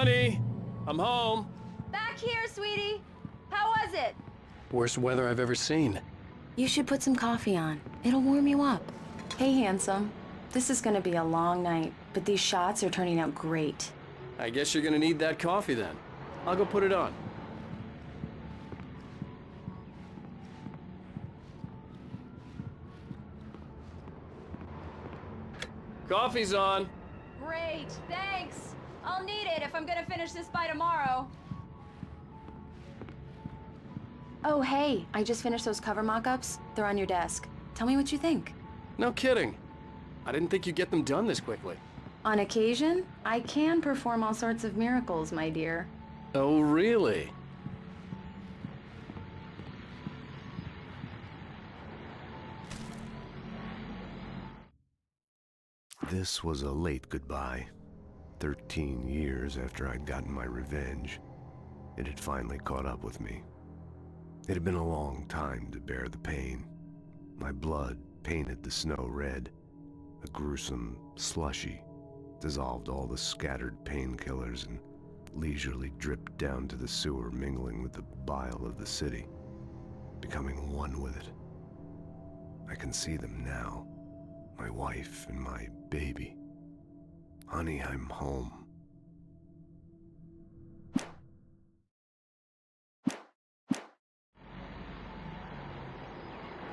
Honey, I'm home. Back here, sweetie. How was it? Worst weather I've ever seen. You should put some coffee on. It'll warm you up. Hey, handsome. This is gonna be a long night, but these shots are turning out great. I guess you're gonna need that coffee then. I'll go put it on. Coffee's on. Great, thanks. I'll need it if I'm gonna finish this by tomorrow. Oh, hey, I just finished those cover mock-ups. They're on your desk. Tell me what you think. No kidding. I didn't think you'd get them done this quickly. On occasion, I can perform all sorts of miracles, my dear. Oh, really? This was a late goodbye. 13 years after I'd gotten my revenge, it had finally caught up with me. It had been a long time to bear the pain. My blood painted the snow red. A gruesome slushy dissolved all the scattered painkillers and leisurely dripped down to the sewer, mingling with the bile of the city, becoming one with it. I can see them now, my wife and my baby. Honey, I'm home.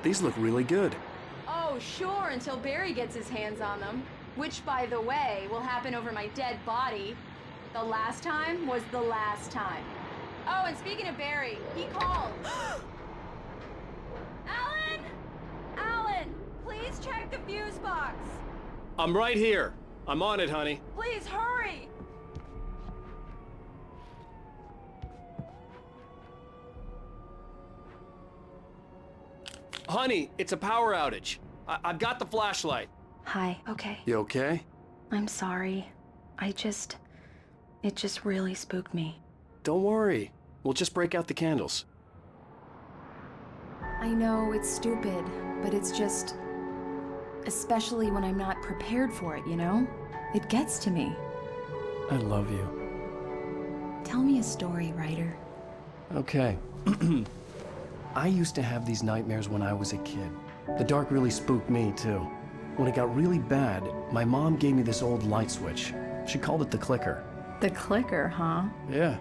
These look really good. Oh, sure, until Barry gets his hands on them. Which, by the way, will happen over my dead body. The last time was the last time. Oh, and speaking of Barry, he called. Alan! Alan, please check the fuse box. I'm right here. I'm on it, honey. Please hurry! Honey, it's a power outage. I've got the flashlight. Hi, okay. You okay? I'm sorry. It just really spooked me. Don't worry. We'll just break out the candles. I know it's stupid, but it's just... especially when I'm not prepared for it, you know? It gets to me. I love you. Tell me a story, writer. Okay. I used to have these nightmares when I was a kid. The dark really spooked me, too. When it got really bad, my mom gave me this old light switch. She called it the clicker. The clicker, huh? Yeah.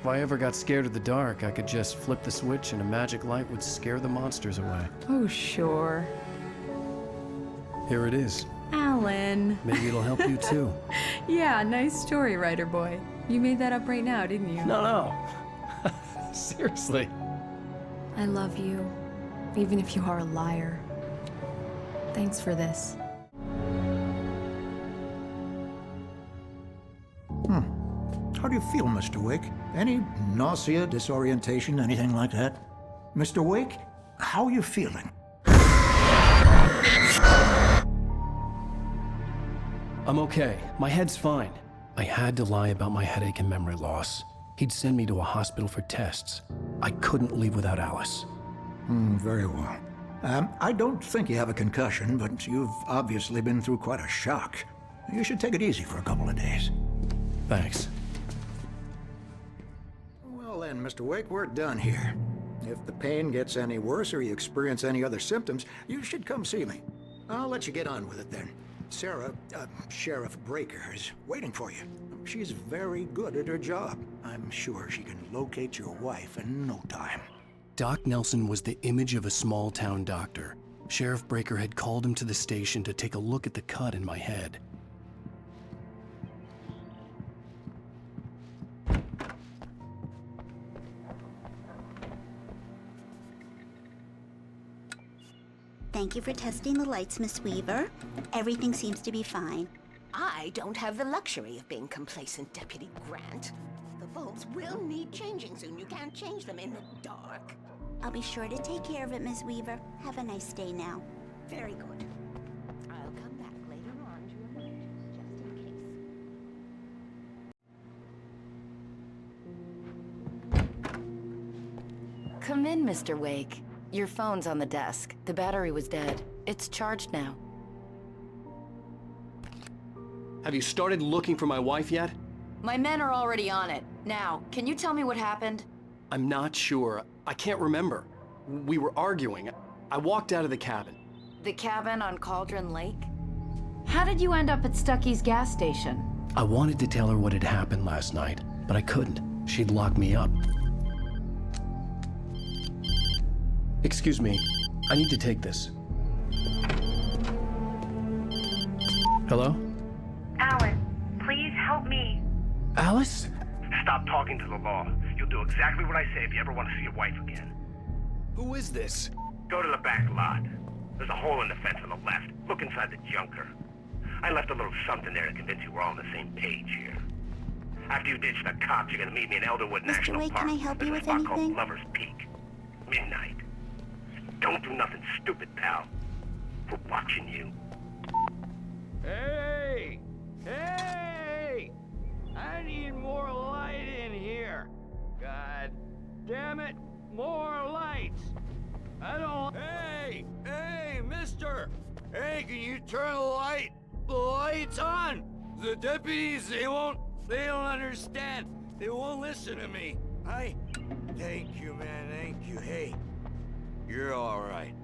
If I ever got scared of the dark, I could just flip the switch and a magic light would scare the monsters away. Oh, sure. Here it is. Alan. Maybe it'll help you, too. Yeah, nice story, writer boy. You made that up right now, didn't you? No. Seriously. I love you, even if you are a liar. Thanks for this. How do you feel, Mr. Wake? Any nausea, disorientation, anything like that? Mr. Wake, how are you feeling? I'm okay. My head's fine. I had to lie about my headache and memory loss. He'd send me to a hospital for tests. I couldn't leave without Alice. Very well. I don't think you have a concussion, but you've obviously been through quite a shock. You should take it easy for a couple of days. Thanks. Well then, Mr. Wake, we're done here. If the pain gets any worse or you experience any other symptoms, you should come see me. I'll let you get on with it then. Sarah, Sheriff Breaker, is waiting for you. She's very good at her job. I'm sure she can locate your wife in no time. Doc Nelson was the image of a small-town doctor. Sheriff Breaker had called him to the station to take a look at the cut in my head. Thank you for testing the lights, Miss Weaver. Everything seems to be fine. I don't have the luxury of being complacent, Deputy Grant. The bulbs will need changing soon. You can't change them in the dark. I'll be sure to take care of it, Miss Weaver. Have a nice day now. Very good. I'll come back later on to emergencies just in case. Come in, Mr. Wake. Your phone's on the desk. The battery was dead. It's charged now. Have you started looking for my wife yet? My men are already on it. Now, can you tell me what happened? I'm not sure. I can't remember. We were arguing. I walked out of the cabin. The cabin on Cauldron Lake? How did you end up at Stucky's gas station? I wanted to tell her what had happened last night, but I couldn't. She'd lock me up. Excuse me. I need to take this. Hello? Alice, please help me. Alice? Stop talking to the law. You'll do exactly what I say if you ever want to see your wife again. Who is this? Go to the back lot. There's a hole in the fence on the left. Look inside the junker. I left a little something there to convince you we're all on the same page here. After you ditch the cops, you're gonna meet me in Elderwood National Wake, Park. can I help you There's with a spot called anything? Lover's Peak. Midnight. Don't do nothing stupid, pal. We're watching you. Hey! Hey! I need more light in here. God damn it, more lights. I don't... Hey! Hey, mister! Hey, can you turn the lights on? The deputies, they don't understand. They won't listen to me. Thank you, man, thank you. Hey, you're all right.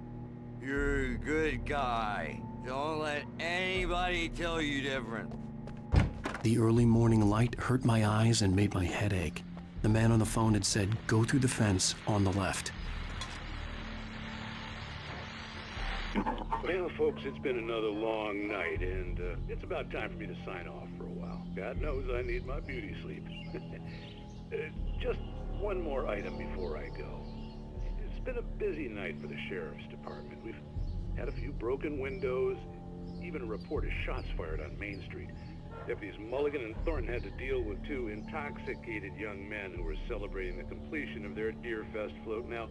You're a good guy. Don't let anybody tell you different. The early morning light hurt my eyes and made my head ache. The man on the phone had said, go through the fence on the left. Well, folks, it's been another long night, and it's about time for me to sign off for a while. God knows I need my beauty sleep. Just one more item before I go. It's been a busy night for the Sheriff's Department. We've had a few broken windows, even a report of shots fired on Main Street. Deputies Mulligan and Thornton had to deal with two intoxicated young men who were celebrating the completion of their Deer Fest float. Now,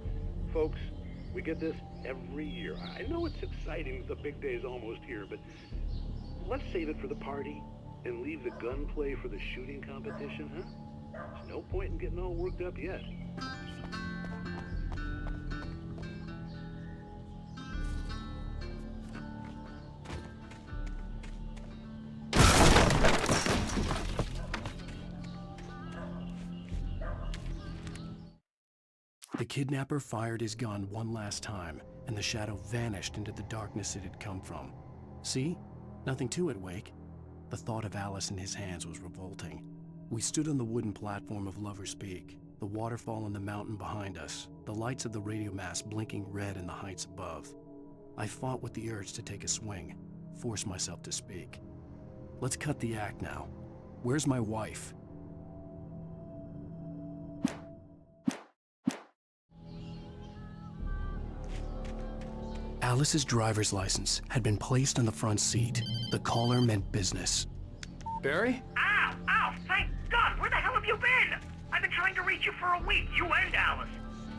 folks, we get this every year. I know it's exciting, the big day's almost here, but let's save it for the party and leave the gunplay for the shooting competition, huh? There's no point in getting all worked up yet. The kidnapper fired his gun one last time, and the shadow vanished into the darkness it had come from. See? Nothing to it, Wake. The thought of Alice in his hands was revolting. We stood on the wooden platform of Lover's Peak, the waterfall on the mountain behind us, the lights of the radio mast blinking red in the heights above. I fought with the urge to take a swing, force myself to speak. Let's cut the act now. Where's my wife? Alice's driver's license had been placed on the front seat. The caller meant business. Barry? Ow! Ow! Thank God! Where the hell have you been? I've been trying to reach you for a week, you and Alice.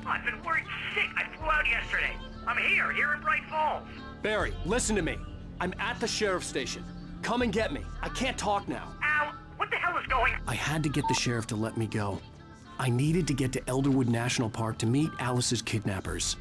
Oh, I've been worried sick. I flew out yesterday. I'm here in Bright Falls. Barry, listen to me. I'm at the sheriff's station. Come and get me. I can't talk now. Ow! What the hell is going on? I had to get the sheriff to let me go. I needed to get to Elderwood National Park to meet Alice's kidnappers.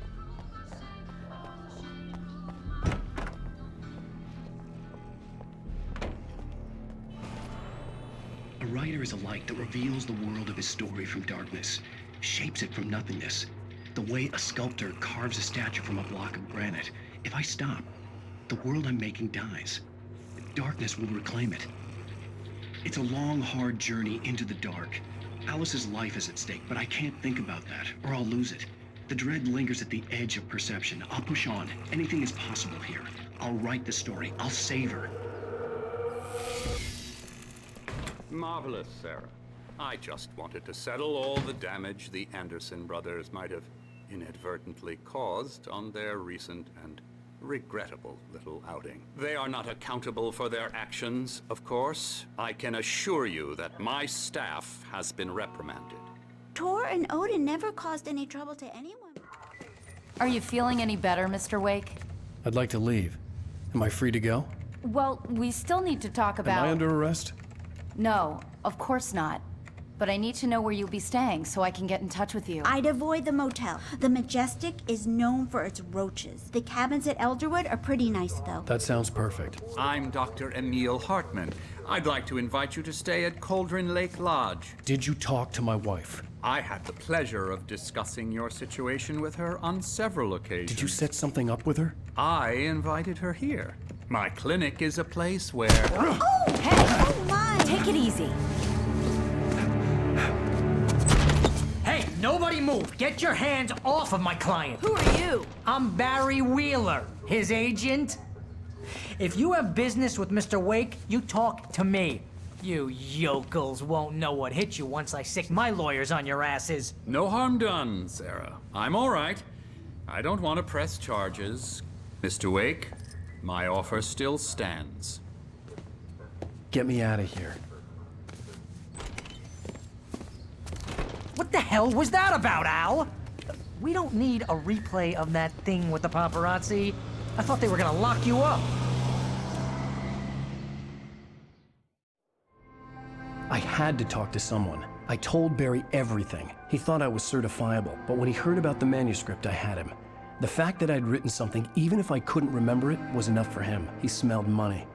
A writer is a light that reveals the world of his story from darkness, shapes it from nothingness. The way a sculptor carves a statue from a block of granite. If I stop, the world I'm making dies. Darkness will reclaim it. It's a long, hard journey into the dark. Alice's life is at stake, but I can't think about that, or I'll lose it. The dread lingers at the edge of perception. I'll push on. Anything is possible here. I'll write the story. I'll save her. Marvelous, Sarah. I just wanted to settle all the damage the Anderson brothers might have inadvertently caused on their recent and regrettable little outing. They are not accountable for their actions, of course. I can assure you that my staff has been reprimanded. Tor and Odin never caused any trouble to anyone. Are you feeling any better, Mr. Wake? I'd like to leave. Am I free to go? Well, we still need to talk about... Am I under arrest? No, of course not. but I need to know where you'll be staying so I can get in touch with you. I'd avoid the motel. The Majestic is known for its roaches. The cabins at Elderwood are pretty nice, though. That sounds perfect. I'm Dr. Emil Hartman. I'd like to invite you to stay at Cauldron Lake Lodge. Did you talk to my wife? I had the pleasure of discussing your situation with her on several occasions. Did you set something up with her? I invited her here. My clinic is a place where... Oh! Hey! Oh, my! Take it easy. Hey, nobody move! Get your hands off of my client! Who are you? I'm Barry Wheeler, his agent. If you have business with Mr. Wake, you talk to me. You yokels won't know what hit you once I sick my lawyers on your asses. No harm done, Sarah. I'm all right. I don't want to press charges. Mr. Wake, my offer still stands. Get me out of here. What the hell was that about, Al? We don't need a replay of that thing with the paparazzi. I thought they were gonna lock you up. I had to talk to someone. I told Barry everything. He thought I was certifiable, but when he heard about the manuscript, I had him. The fact that I'd written something, even if I couldn't remember it, was enough for him. He smelled money.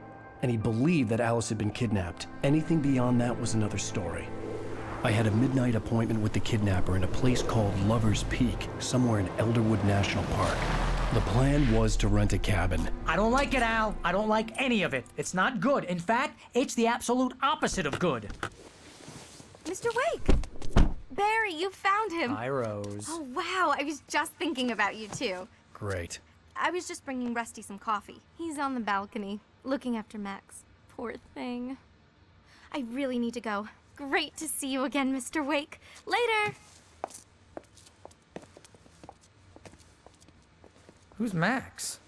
And he believed that Alice had been kidnapped. Anything beyond that was another story. I had a midnight appointment with the kidnapper in a place called Lover's Peak, somewhere in Elderwood National Park. The plan was to rent a cabin. I don't like it, Al. I don't like any of it. It's not good. In fact, it's the absolute opposite of good. Mr. Wake! Barry, you found him. Hi, Rose. Oh, wow. I was just thinking about you, too. Great. I was just bringing Rusty some coffee. He's on the balcony, looking after Max. Poor thing. I really need to go. Great to see you again, Mr. Wake. Later! Who's Max?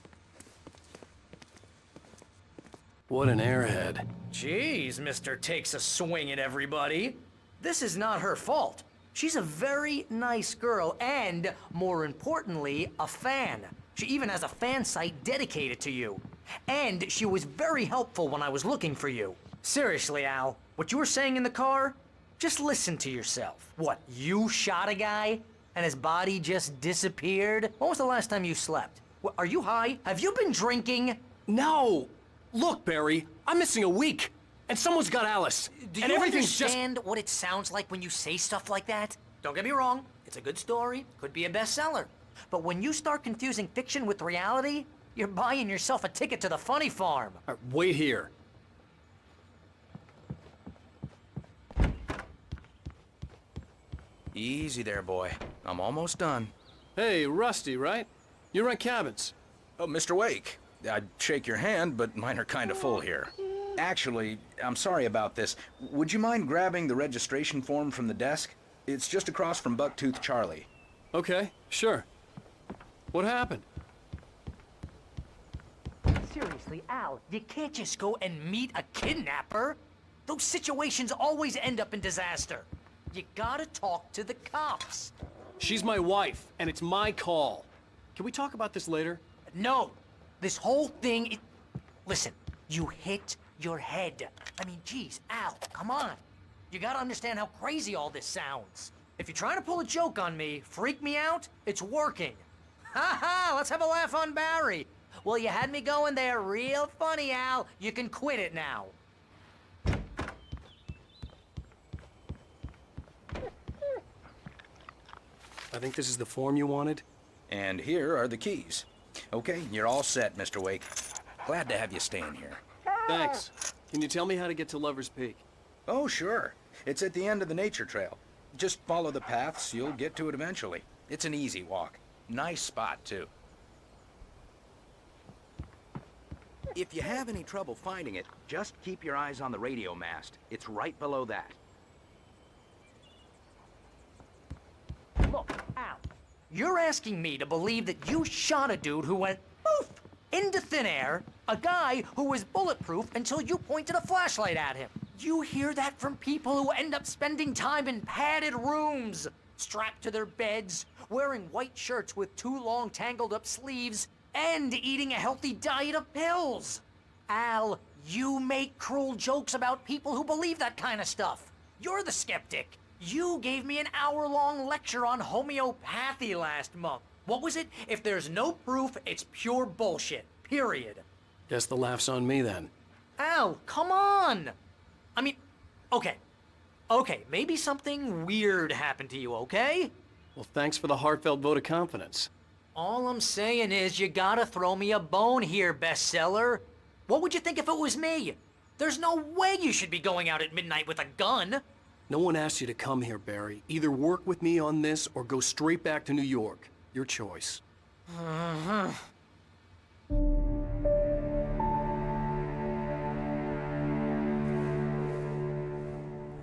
What an airhead. Jeez, Mr. Takes a swing at everybody. This is not her fault. She's a very nice girl and, more importantly, a fan. She even has a fan site dedicated to you. And she was very helpful when I was looking for you. Seriously, Al, what you were saying in the car? Just listen to yourself. What, you shot a guy and his body just disappeared? When was the last time you slept? What, are you high? Have you been drinking? No! Look, Barry, I'm missing a week. And someone's got Alice. Do and you everything's understand what it sounds like when you say stuff like that? Don't get me wrong, it's a good story, could be a bestseller. But when you start confusing fiction with reality, you're buying yourself a ticket to the funny farm. Wait here. Easy there, boy. I'm almost done. Hey, Rusty, right? You rent cabins. Oh, Mr. Wake. I'd shake your hand, but mine are kind of full here. Actually, I'm sorry about this. Would you mind grabbing the registration form from the desk? It's just across from Bucktooth Charlie. Okay, sure. What happened? Seriously, Al, you can't just go and meet a kidnapper. Those situations always end up in disaster. You gotta talk to the cops. She's my wife, and it's my call. Can we talk about this later? No. This whole thing... Listen, you hit your head. I mean, geez, Al, come on. You gotta understand how crazy all this sounds. If you're trying to pull a joke on me, freak me out, it's working. Ha ha, let's have a laugh on Barry. Well, you had me going there real funny, Al. You can quit it now. I think this is the form you wanted. And here are the keys. Okay, you're all set, Mr. Wake. Glad to have you staying here. Thanks. Can you tell me how to get to Lover's Peak? Oh, sure. It's at the end of the nature trail. Just follow the paths, you'll get to it eventually. It's an easy walk. Nice spot, too. If you have any trouble finding it, just keep your eyes on the radio mast. It's right below that. Look, Al, you're asking me to believe that you shot a dude who went poof into thin air, a guy who was bulletproof until you pointed a flashlight at him. You hear that from people who end up spending time in padded rooms, strapped to their beds, wearing white shirts with too long tangled up sleeves, and eating a healthy diet of pills. Al, you make cruel jokes about people who believe that kind of stuff. You're the skeptic. You gave me an hour-long lecture on homeopathy last month. What was it? If there's no proof, it's pure bullshit. Period. Guess the laugh's on me then. Al, come on! I mean, okay. Okay, maybe something weird happened to you, okay? Well, thanks for the heartfelt vote of confidence. All I'm saying is you gotta throw me a bone here, bestseller. What would you think if it was me? There's no way you should be going out at midnight with a gun. No one asked you to come here, Barry. Either work with me on this or go straight back to New York. Your choice.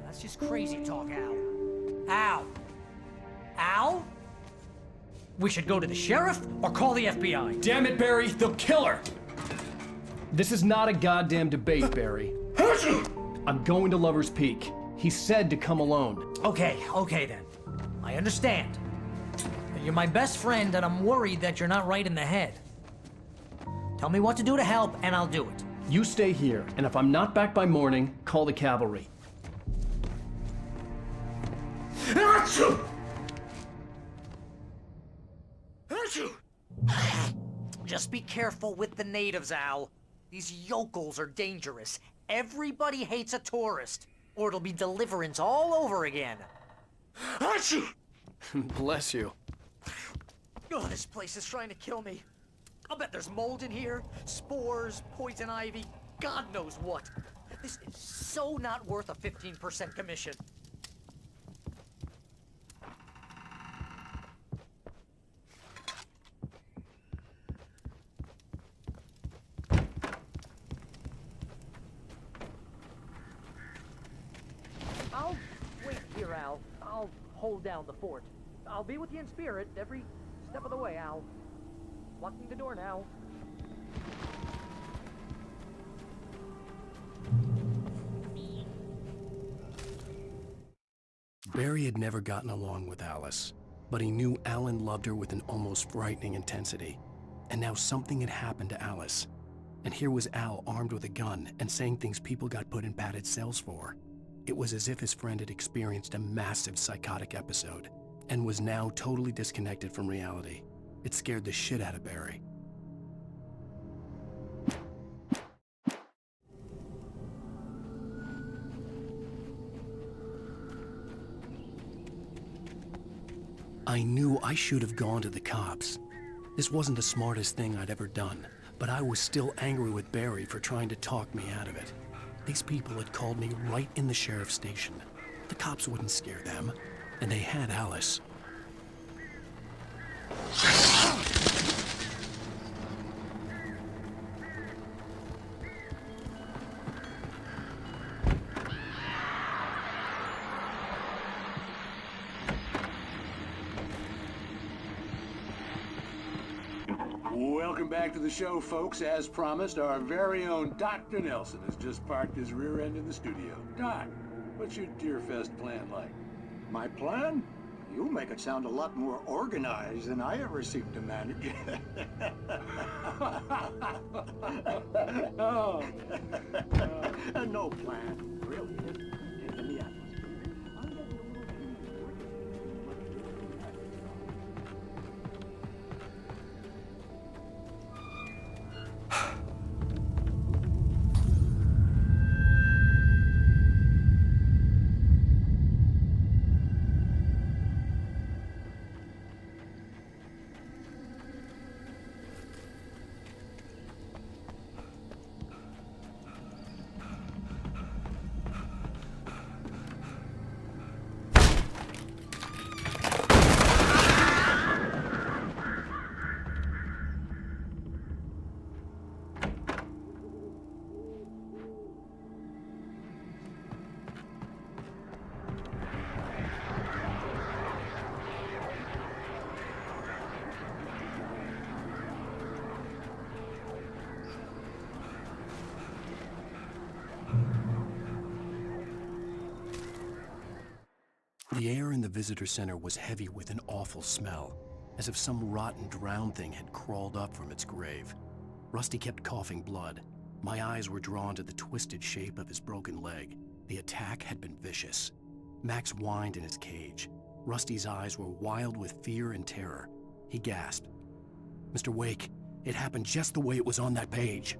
That's just crazy talk, Al. Al? Al? We should go to the sheriff or call the FBI. Damn it, Barry, they'll kill her! This is not a goddamn debate, Barry. I'm going to Lover's Peak. He said to come alone. Okay then. I understand. You're my best friend and I'm worried that you're not right in the head. Tell me what to do to help and I'll do it. You stay here, and if I'm not back by morning, call the cavalry. Just be careful with the natives, Al. These yokels are dangerous. Everybody hates a tourist, or it'll be Deliverance all over again. Bless you. Oh, this place is trying to kill me. I'll bet there's mold in here, spores, poison ivy, God knows what. This is so not worth a 15% commission. I'll wait here, Al. I'll hold down the fort. I'll be with you in spirit every step of the way, Al. Locking the door now. Barry had never gotten along with Alice, but he knew Alan loved her with an almost frightening intensity. And now something had happened to Alice. And here was Al armed with a gun and saying things people got put in padded cells for. It was as if his friend had experienced a massive psychotic episode and was now totally disconnected from reality. It scared the shit out of Barry. I knew I should have gone to the cops. This wasn't the smartest thing I'd ever done, but I was still angry with Barry for trying to talk me out of it. These people had called me right in the sheriff's station. The cops wouldn't scare them, and they had Alice. Welcome back to the show, folks. As promised, our very own Dr. Nelson has just parked his rear end in the studio. Doc, what's your Deerfest plan like? My plan? You make it sound a lot more organized than I ever seem to manage. Oh. No plan, really. In the atmosphere. I'm getting a little The air in the visitor center was heavy with an awful smell, as if some rotten drowned thing had crawled up from its grave. Rusty kept coughing blood. My eyes were drawn to the twisted shape of his broken leg. The attack had been vicious. Max whined in his cage. Rusty's eyes were wild with fear and terror. He gasped. Mr. Wake, it happened just the way it was on that page.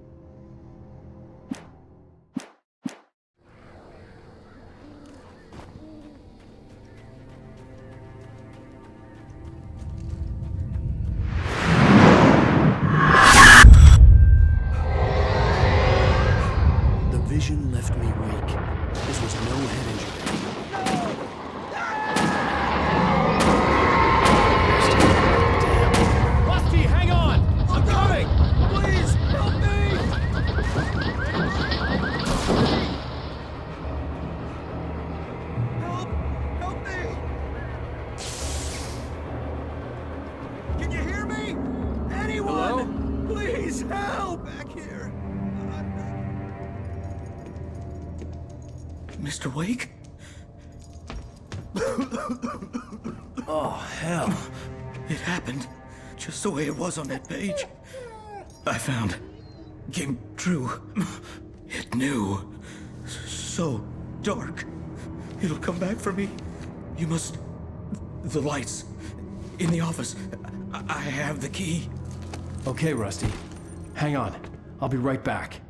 The vision left me weak. This was no head injury. Rusty, hang on! I'm coming! Please, help me! Help me! Can you hear me? Anyone? Hello? Please, help! Back here. Mr. Wake? Oh, hell. It happened just the way it was on that page. I found. Came true. It knew. So dark. It'll come back for me. You must. The lights. In the office. I have the key. Okay, Rusty. Hang on. I'll be right back.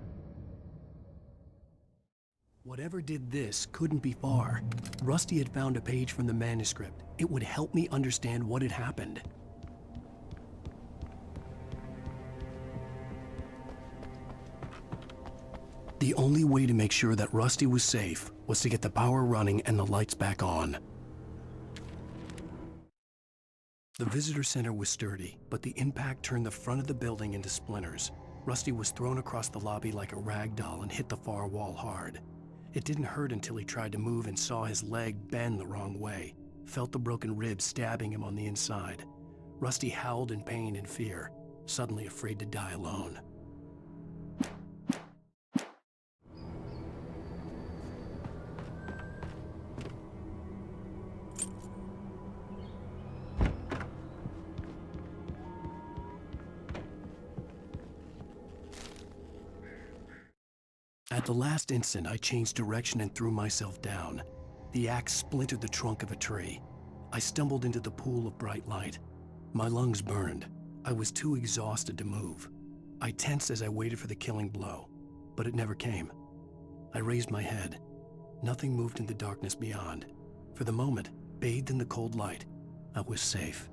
Whatever did this couldn't be far. Rusty had found a page from the manuscript. It would help me understand what had happened. The only way to make sure that Rusty was safe was to get the power running and the lights back on. The visitor center was sturdy, but the impact turned the front of the building into splinters. Rusty was thrown across the lobby like a rag doll and hit the far wall hard. It didn't hurt until he tried to move and saw his leg bend the wrong way, felt the broken rib stabbing him on the inside. Rusty howled in pain and fear, suddenly afraid to die alone. At the last instant, I changed direction and threw myself down. The axe splintered the trunk of a tree. I stumbled into the pool of bright light. My lungs burned. I was too exhausted to move. I tensed as I waited for the killing blow, but it never came. I raised my head. Nothing moved in the darkness beyond. For the moment, bathed in the cold light, I was safe.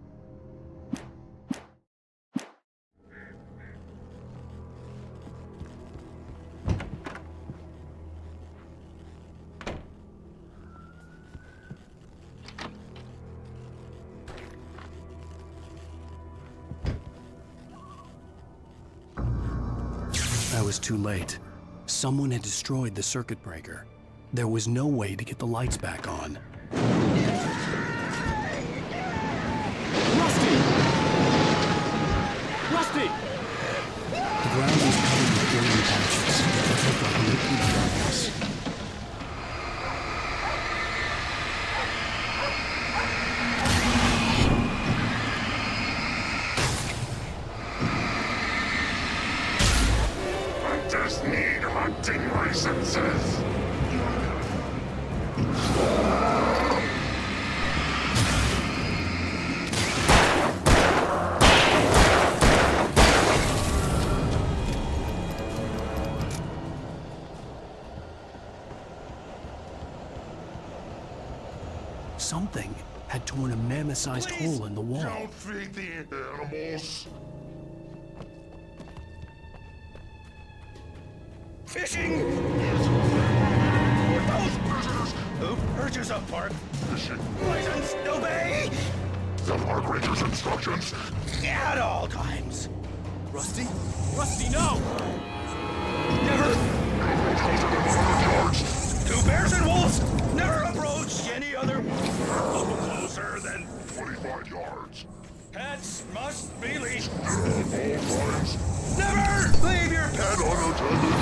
I was too late. Someone had destroyed the circuit breaker. There was no way to get the lights back on. Rusty! Rusty! The ground was covered with burning patches that looked like liquid darkness. Hunters need hunting licenses. Something had torn a mammoth-sized hole in the wall. Don't feed the animals. Fishing! Who urges a park? Fishing. License, obey! The park ranger's instructions. At all times. Rusty? Rusty, no! Never! Yards. Two bears and wolves! Never approach any other closer than 25 yards. pets must be leashed. At all times. Never leave your pet unattended.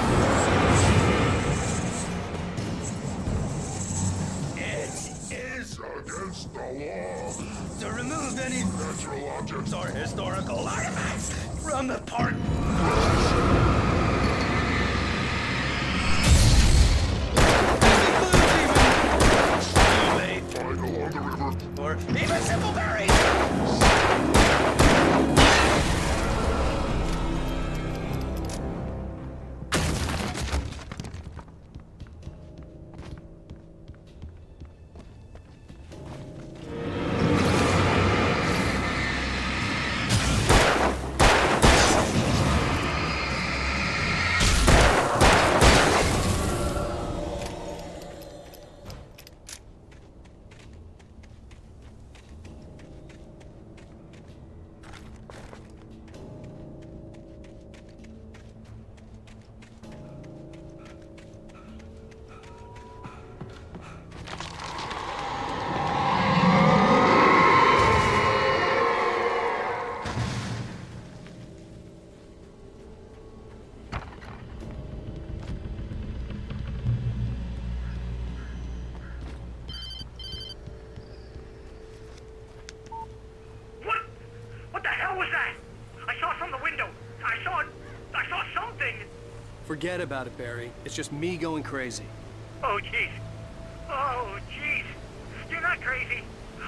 It is against the law to remove any natural objects or historical artifacts from the park. Too late. Forget about it, Barry. It's just me going crazy. Oh, jeez. Oh, jeez. You're not crazy.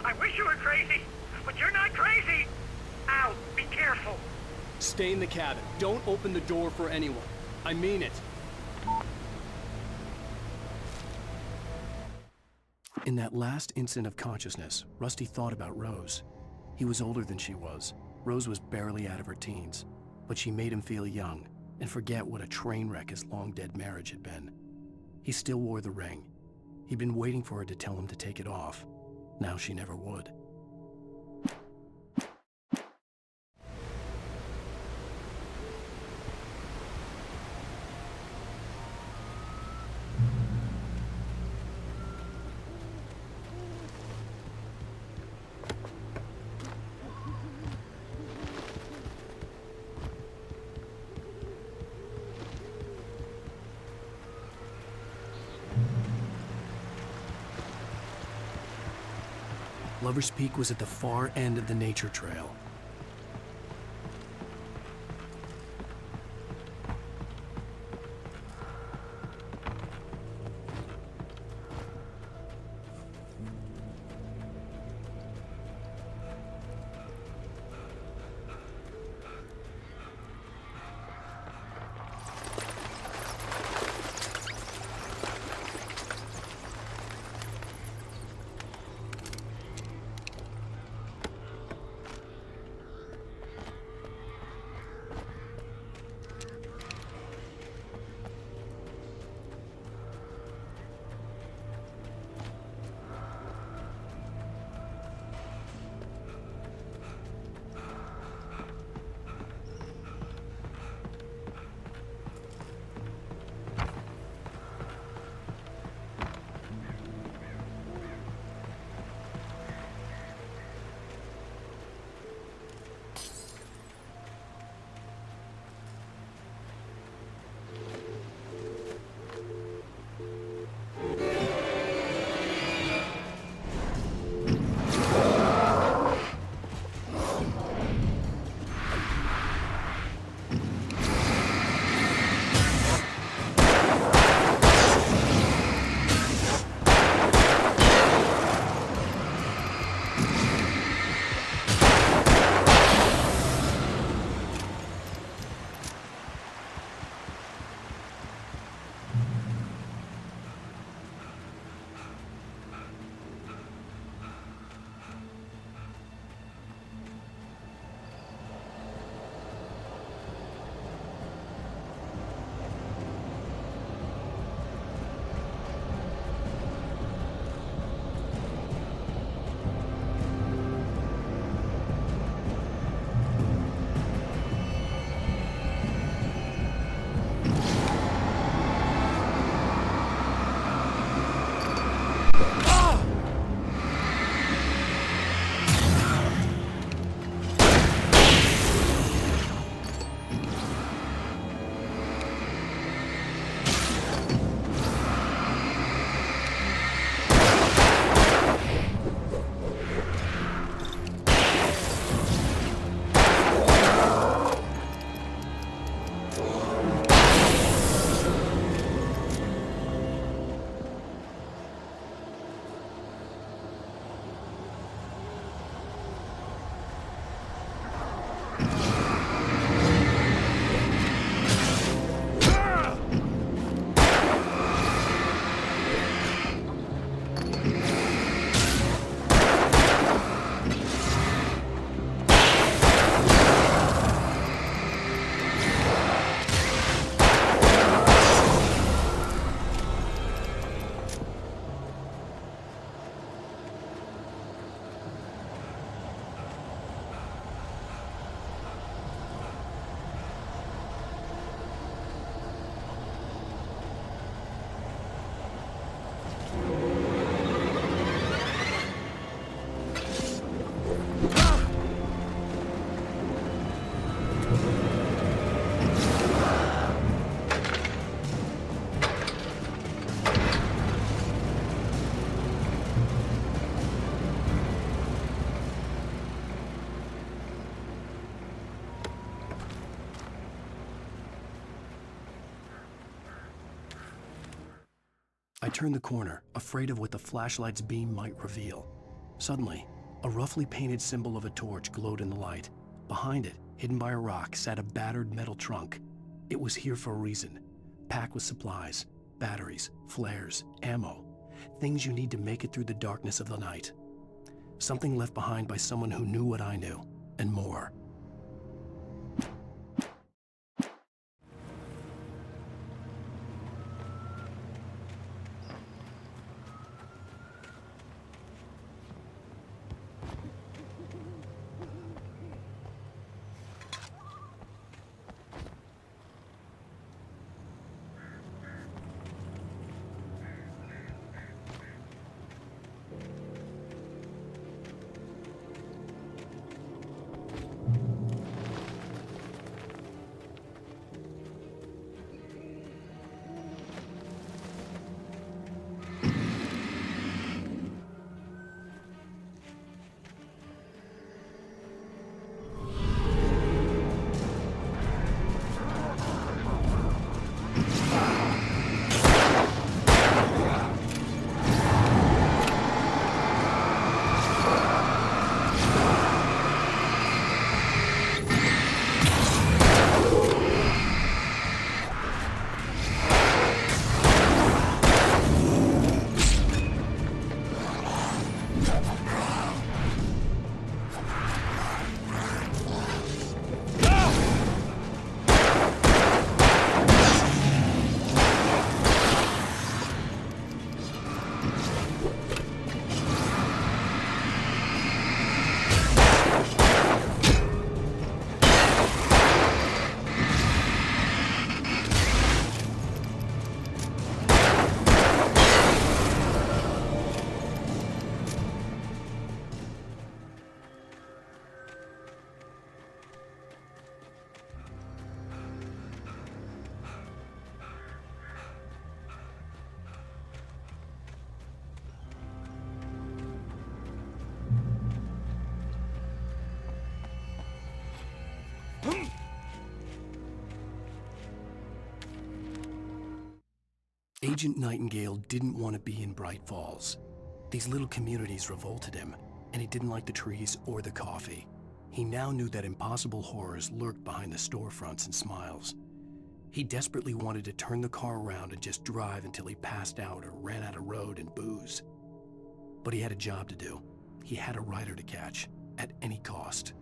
I wish you were crazy, but you're not crazy. Ow, be careful. Stay in the cabin. Don't open the door for anyone. I mean it. In that last instant of consciousness, Rusty thought about Rose. He was older than she was. Rose was barely out of her teens, but she made him feel young and forget what a train wreck his long-dead marriage had been. He still wore the ring. He'd been waiting for her to tell him to take it off. Now she never would. Lover's Peak was at the far end of the nature trail. I turned the corner, afraid of what the flashlight's beam might reveal. Suddenly, a roughly painted symbol of a torch glowed in the light. Behind it, hidden by a rock, sat a battered metal trunk. It was here for a reason, packed with supplies, batteries, flares, ammo, things you need to make it through the darkness of the night. Something left behind by someone who knew what I knew, and more. Agent Nightingale didn't want to be in Bright Falls. These little communities revolted him, and he didn't like the trees or the coffee. He now knew that impossible horrors lurked behind the storefronts and smiles. He desperately wanted to turn the car around and just drive until he passed out or ran out of road and booze. But he had a job to do. He had a rider to catch, at any cost.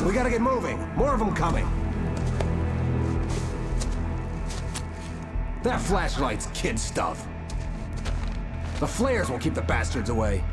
We gotta get moving. More of them coming. That flashlight's kid stuff. The flares won't keep the bastards away.